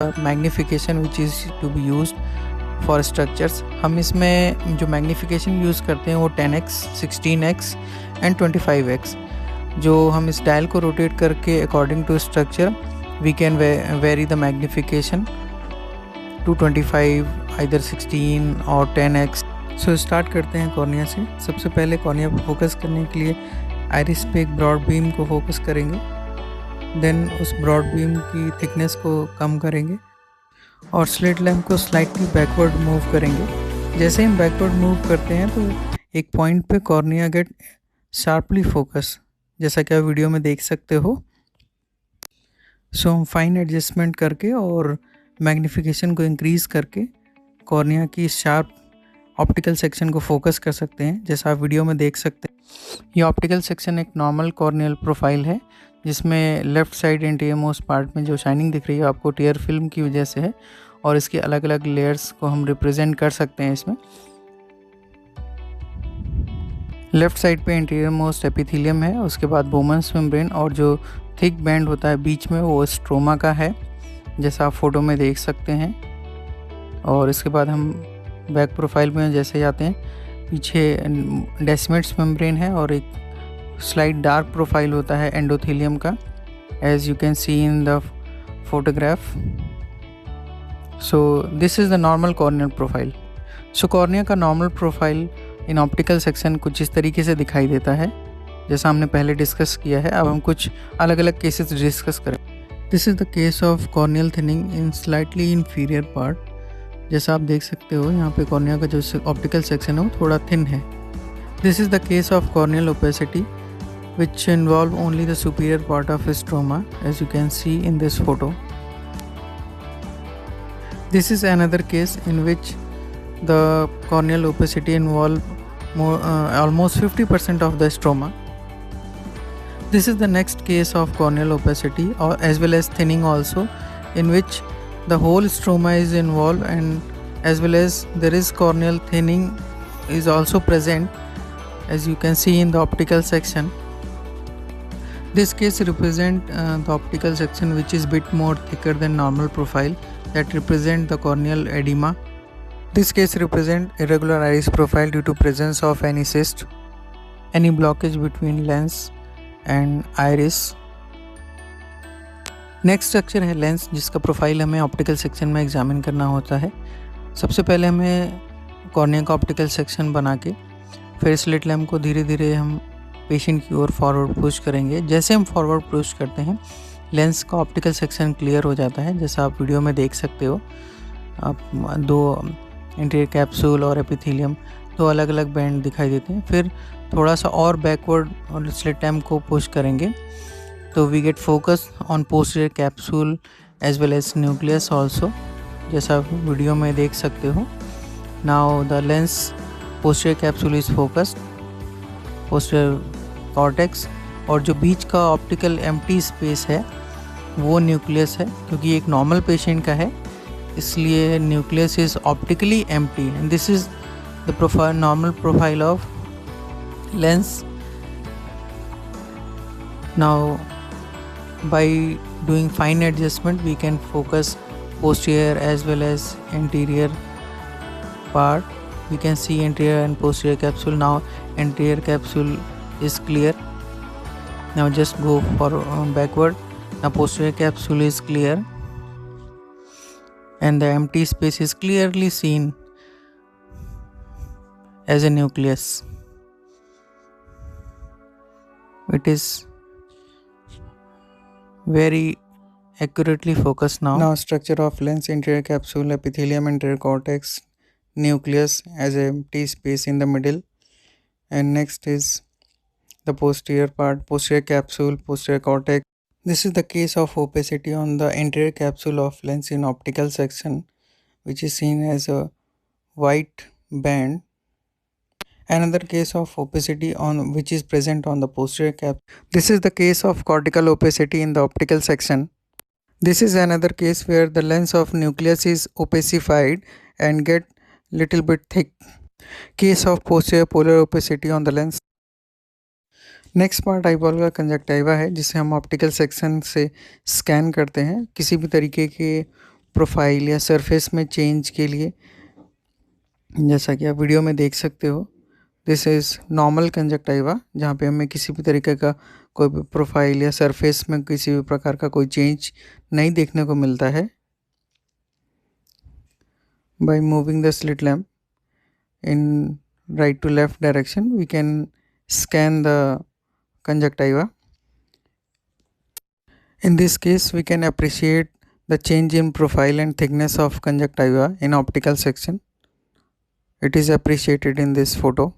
Magnification which is to be used for structures. हम इसमें जो मैग्नीफिकेशन यूज़ करते हैं वो 10x, 16x एंड 25x। जो हम इस डायल को रोटेट करके according to structure we can vary the magnification to 25, either 16 और 10x। सो स्टार्ट करते हैं कॉर्निया से। सबसे पहले कॉर्निया पर फोकस करने के लिए आइरिस पे एक ब्रॉड बीम को फोकस करेंगे, देन उस ब्रॉड बीम की थिकनेस को कम करेंगे और स्लिट लैम्प को स्लाइटली बैकवर्ड मूव करेंगे। जैसे हम बैकवर्ड मूव करते हैं तो एक पॉइंट पे कॉर्निया गेट शार्पली फोकस, जैसा कि आप वीडियो में देख सकते हो। सो हम फाइन एडजस्टमेंट करके और मैग्नीफिकेशन को इंक्रीज़ करके कॉर्निया की शार्प ऑप्टिकल सेक्शन को फोकस कर सकते हैं, जैसा आप वीडियो में देख सकते हैं। ये ऑप्टिकल सेक्शन एक नॉर्मल कॉर्नियल प्रोफाइल है, जिसमें left side anterior most part में जो शाइनिंग दिख रही है आपको टीयर फिल्म की वजह से है, और इसके अलग अलग लेयर्स को हम रिप्रेजेंट कर सकते हैं इसमें। लेफ़्ट साइड पे एंटीरियर मोस्ट एपिथेलियम है, उसके बाद बोमन्स मेम्ब्रेन, और जो थिक बैंड होता है बीच में वो स्ट्रोमा का है, जैसा आप फोटो में देख सकते हैं। और इसके बाद हम बैक प्रोफाइल में जैसे जाते हैं, पीछे डेसिमेट्स मेम्ब्रेन है और एक स्लाइट डार्क प्रोफाइल होता है एंडोथेलियम का, as you can see in the photograph. So this is the normal corneal profile. So cornea का normal profile in optical section कुछ इस तरीके से दिखाई देता है, जैसा हमने पहले डिस्कस किया है। अब हम कुछ अलग अलग केसेस डिस्कस करें। This is the case of corneal thinning in slightly inferior part. जैसा आप देख सकते हो यहाँ पे कॉर्निया का जो ऑप्टिकल सेक्शन है वो थोड़ा थिन है। This is the case of corneal opacity which involve only the superior part of stroma, as you can see in this photo. This is another case in which the corneal opacity involve almost 50% of the stroma. This is the next case of corneal opacity, or as well as thinning also, in which the whole stroma is involved, and as well as there is corneal thinning is also present, as you can see in the optical section. This case represent the optical section which is bit more thicker than normal profile, that represent the corneal edema. This case represent irregular iris profile due to presence of any cyst, any blockage between lens and iris. Next structure है lens, जिसका profile हमें optical section में examine करना होता है। सबसे पहले हमें कॉर्निया का ऑप्टिकल सेक्शन बना के फिर स्लिट लैम्प को धीरे धीरे हम पेशेंट की ओर फॉरवर्ड पुश करेंगे। जैसे हम फॉरवर्ड पुश करते हैं लेंस का ऑप्टिकल सेक्शन क्लियर हो जाता है, जैसा आप वीडियो में देख सकते हो। आप दो इंटीरियर कैप्सूल और एपिथेलियम, दो अलग अलग बैंड दिखाई देते हैं। फिर थोड़ा सा और बैकवर्ड और स्लिट लैम्प को पुश करेंगे तो we get focus on posterior capsule as well as nucleus also, जैसा आप वीडियो में देख सकते हो। Now the lens posterior capsule is focused, posterior cortex, और जो बीच का ऑप्टिकल एम्प्टी स्पेस है वो न्यूक्लियस है। क्योंकि एक नॉर्मल पेशेंट का है इसलिए nucleus is optically empty, and this is the profile, normal profile of lens. Now by doing fine adjustment we can focus posterior as well as anterior part. We can see anterior and posterior capsule. Now anterior capsule is clear. Now just go for backward. Now posterior capsule is clear and the empty space is clearly seen as a nucleus. It is very accurately focused now. Now structure of lens, interior capsule, epithelium, anterior cortex, nucleus as a empty space in the middle. And next is the posterior part, posterior capsule, posterior cortex. This is the case of opacity on the anterior capsule of lens in optical section, which is seen as a white band. Another case of opacity on which is present on the posterior cap. This is the case of cortical opacity in the optical section. This is another case where the lens of nucleus is opacified and get little bit thick. Case of posterior polar opacity on the lens. Next part eyeball का conjunctiva है, जिसे हम optical section से scan करते हैं। किसी भी तरीके के प्रोफाइल या सरफेस में चेंज के लिए, जैसा कि आप वीडियो में देख सकते हो, दिस इज़ नॉर्मल कंजक्टिवा, जहाँ पे हमें किसी भी तरीके का कोई भी प्रोफाइल या सरफेस में किसी भी प्रकार का कोई चेंज नहीं देखने को मिलता है। By moving the slit lamp in right to left direction, we can scan the conjunctiva. In this case, we can appreciate the change in profile and thickness of conjunctiva in optical section. It is appreciated in this photo.